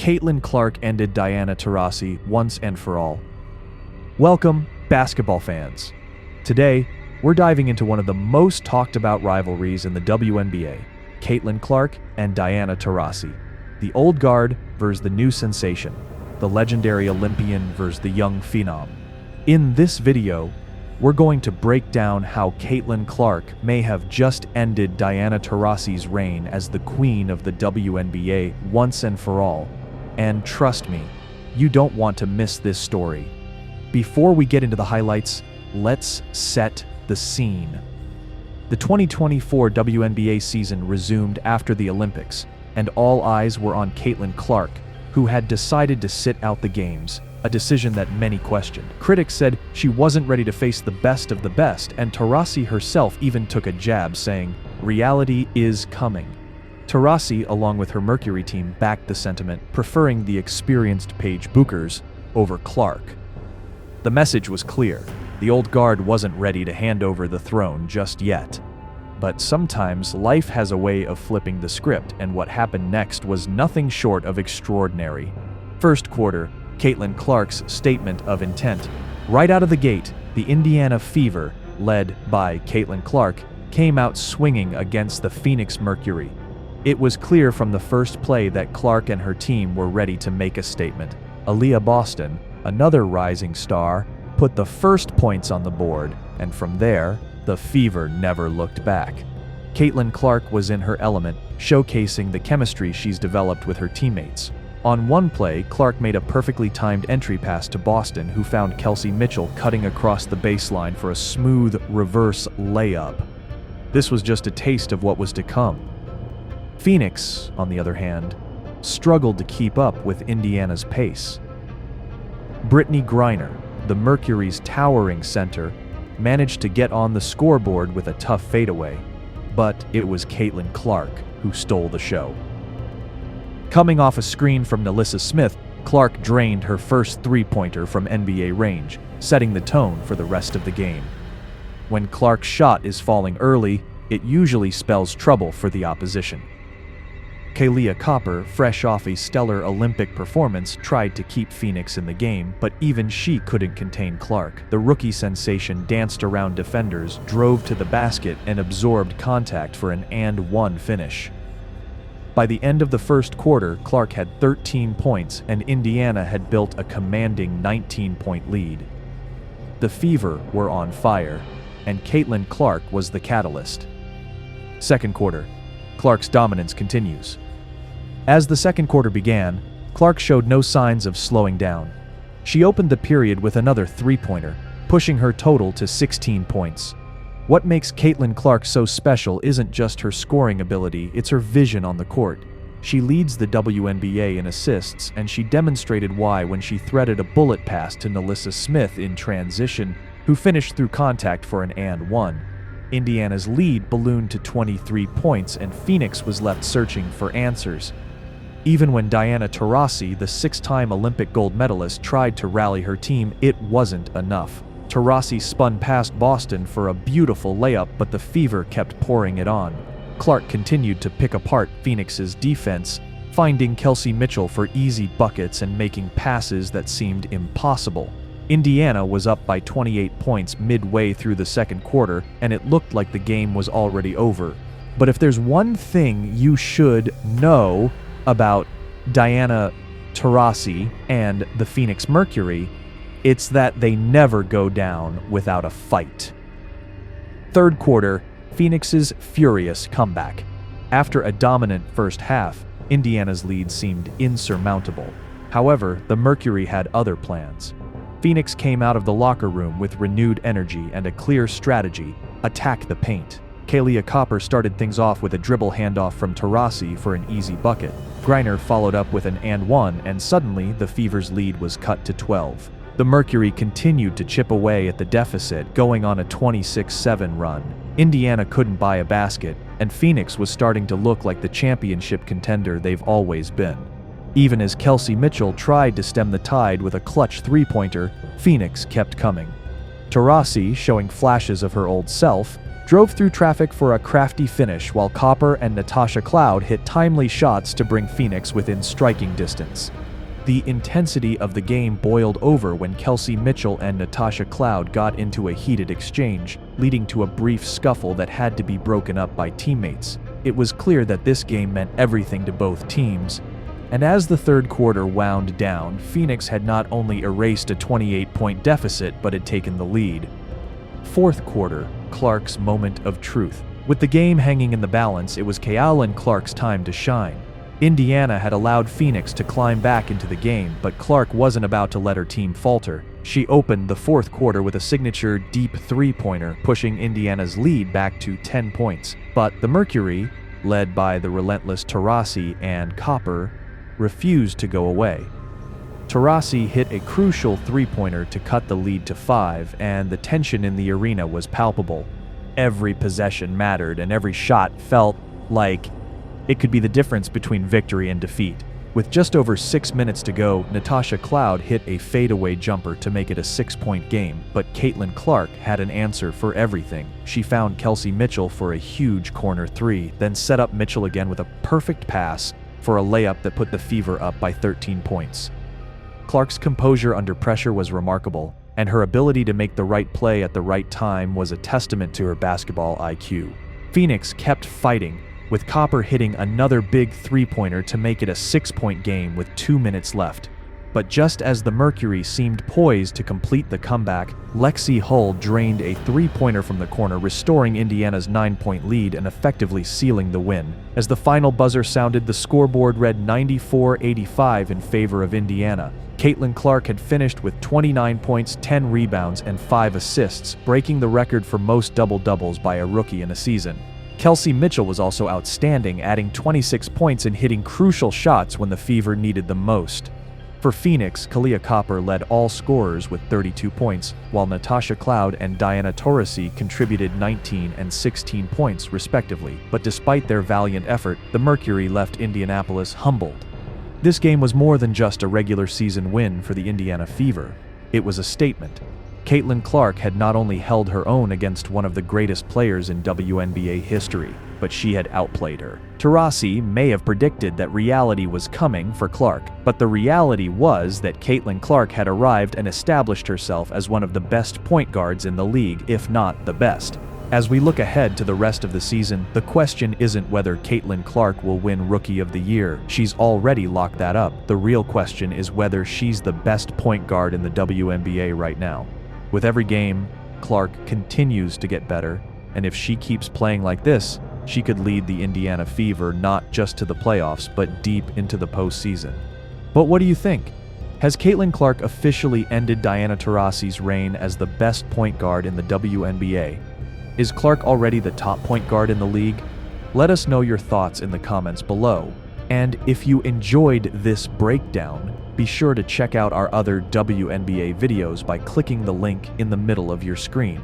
Caitlin Clark ended Diana Taurasi once and for all. Welcome, basketball fans. Today, we're diving into one of the most talked about rivalries in the WNBA, Caitlin Clark and Diana Taurasi. The old guard versus the new sensation, the legendary Olympian versus the young phenom. In this video, we're going to break down how Caitlin Clark may have just ended Diana Taurasi's reign as the queen of the WNBA once and for all. And trust me, you don't want to miss this story. Before we get into the highlights, let's set the scene. The 2024 WNBA season resumed after the Olympics, and all eyes were on Caitlin Clark, who had decided to sit out the games, a decision that many questioned. Critics said she wasn't ready to face the best of the best, and Taurasi herself even took a jab, saying, "Reality is coming." Taurasi, along with her Mercury team, backed the sentiment, preferring the experienced Paige Buchers over Clark. The message was clear. The old guard wasn't ready to hand over the throne just yet. But sometimes life has a way of flipping the script, and what happened next was nothing short of extraordinary. First quarter, Caitlin Clark's statement of intent. Right out of the gate, the Indiana Fever, led by Caitlin Clark, came out swinging against the Phoenix Mercury. It was clear from the first play that Clark and her team were ready to make a statement. Aaliyah Boston, another rising star, put the first points on the board, and from there, the Fever never looked back. Caitlin Clark was in her element, showcasing the chemistry she's developed with her teammates. On one play, Clark made a perfectly timed entry pass to Boston, who found Kelsey Mitchell cutting across the baseline for a smooth reverse layup. This was just a taste of what was to come. Phoenix, on the other hand, struggled to keep up with Indiana's pace. Brittany Griner, the Mercury's towering center, managed to get on the scoreboard with a tough fadeaway, but it was Caitlin Clark who stole the show. Coming off a screen from Nalissa Smith, Clark drained her first three-pointer from NBA range, setting the tone for the rest of the game. When Clark's shot is falling early, it usually spells trouble for the opposition. Kahleah Copper, fresh off a stellar Olympic performance, tried to keep Phoenix in the game, but even she couldn't contain Clark. The rookie sensation danced around defenders, drove to the basket, and absorbed contact for an and-one finish. By the end of the first quarter, Clark had 13 points, and Indiana had built a commanding 19-point lead. The Fever were on fire, and Caitlin Clark was the catalyst. Second quarter, Clark's dominance continues. As the second quarter began, Clark showed no signs of slowing down. She opened the period with another three-pointer, pushing her total to 16 points. What makes Caitlin Clark so special isn't just her scoring ability, it's her vision on the court. She leads the WNBA in assists, and she demonstrated why when she threaded a bullet pass to Nalissa Smith in transition, who finished through contact for an and-one. Indiana's lead ballooned to 23 points, and Phoenix was left searching for answers. Even when Diana Taurasi, the six-time Olympic gold medalist, tried to rally her team, it wasn't enough. Taurasi spun past Boston for a beautiful layup, but the Fever kept pouring it on. Clark continued to pick apart Phoenix's defense, finding Kelsey Mitchell for easy buckets and making passes that seemed impossible. Indiana was up by 28 points midway through the second quarter, and it looked like the game was already over. But if there's one thing you should know about Diana Taurasi and the Phoenix Mercury, it's that they never go down without a fight. Third quarter, Phoenix's furious comeback. After a dominant first half, Indiana's lead seemed insurmountable. However, the Mercury had other plans. Phoenix came out of the locker room with renewed energy and a clear strategy: attack the paint. Kahleah Copper started things off with a dribble handoff from Taurasi for an easy bucket. Griner followed up with an and-one, and suddenly the Fever's lead was cut to 12. The Mercury continued to chip away at the deficit, going on a 26-7 run. Indiana couldn't buy a basket, and Phoenix was starting to look like the championship contender they've always been. Even as Kelsey Mitchell tried to stem the tide with a clutch three-pointer, Phoenix kept coming. Taurasi, showing flashes of her old self, drove through traffic for a crafty finish while Copper and Natasha Cloud hit timely shots to bring Phoenix within striking distance. The intensity of the game boiled over when Kelsey Mitchell and Natasha Cloud got into a heated exchange, leading to a brief scuffle that had to be broken up by teammates. It was clear that this game meant everything to both teams, and as the third quarter wound down, Phoenix had not only erased a 28-point deficit but had taken the lead. Fourth quarter, Clark's moment of truth. With the game hanging in the balance, it was Kaolan Clark's time to shine. Indiana had allowed Phoenix to climb back into the game, but Clark wasn't about to let her team falter. She opened the fourth quarter with a signature deep three-pointer, pushing Indiana's lead back to 10 points. But the Mercury, led by the relentless Taurasi and Copper, refused to go away. Taurasi hit a crucial three-pointer to cut the lead to 5, and the tension in the arena was palpable. Every possession mattered, and every shot felt like it could be the difference between victory and defeat. With just over 6 minutes to go, Natasha Cloud hit a fadeaway jumper to make it a 6-point game, but Caitlin Clark had an answer for everything. She found Kelsey Mitchell for a huge corner three, then set up Mitchell again with a perfect pass for a layup that put the Fever up by 13 points. Clark's composure under pressure was remarkable, and her ability to make the right play at the right time was a testament to her basketball IQ. Phoenix kept fighting, with Copper hitting another big three-pointer to make it a 6-point game with 2 minutes left. But just as the Mercury seemed poised to complete the comeback, Lexi Hull drained a three-pointer from the corner, restoring Indiana's 9-point lead and effectively sealing the win. As the final buzzer sounded, the scoreboard read 94-85 in favor of Indiana. Caitlin Clark had finished with 29 points, 10 rebounds, and 5 assists, breaking the record for most double-doubles by a rookie in a season. Kelsey Mitchell was also outstanding, adding 26 points and hitting crucial shots when the Fever needed them most. For Phoenix, Kahleah Copper led all scorers with 32 points, while Natasha Cloud and Diana Taurasi contributed 19 and 16 points respectively. But despite their valiant effort, the Mercury left Indianapolis humbled. This game was more than just a regular season win for the Indiana Fever. It was a statement. Caitlin Clark had not only held her own against one of the greatest players in WNBA history, but she had outplayed her. Taurasi may have predicted that reality was coming for Clark, but the reality was that Caitlin Clark had arrived and established herself as one of the best point guards in the league, if not the best. As we look ahead to the rest of the season, the question isn't whether Caitlin Clark will win Rookie of the Year. She's already locked that up. The real question is whether she's the best point guard in the WNBA right now. With every game, Clark continues to get better, and if she keeps playing like this, she could lead the Indiana Fever not just to the playoffs, but deep into the postseason. But what do you think? Has Caitlin Clark officially ended Diana Taurasi's reign as the best point guard in the WNBA? Is Clark already the top point guard in the league? Let us know your thoughts in the comments below. And if you enjoyed this breakdown, be sure to check out our other WNBA videos by clicking the link in the middle of your screen.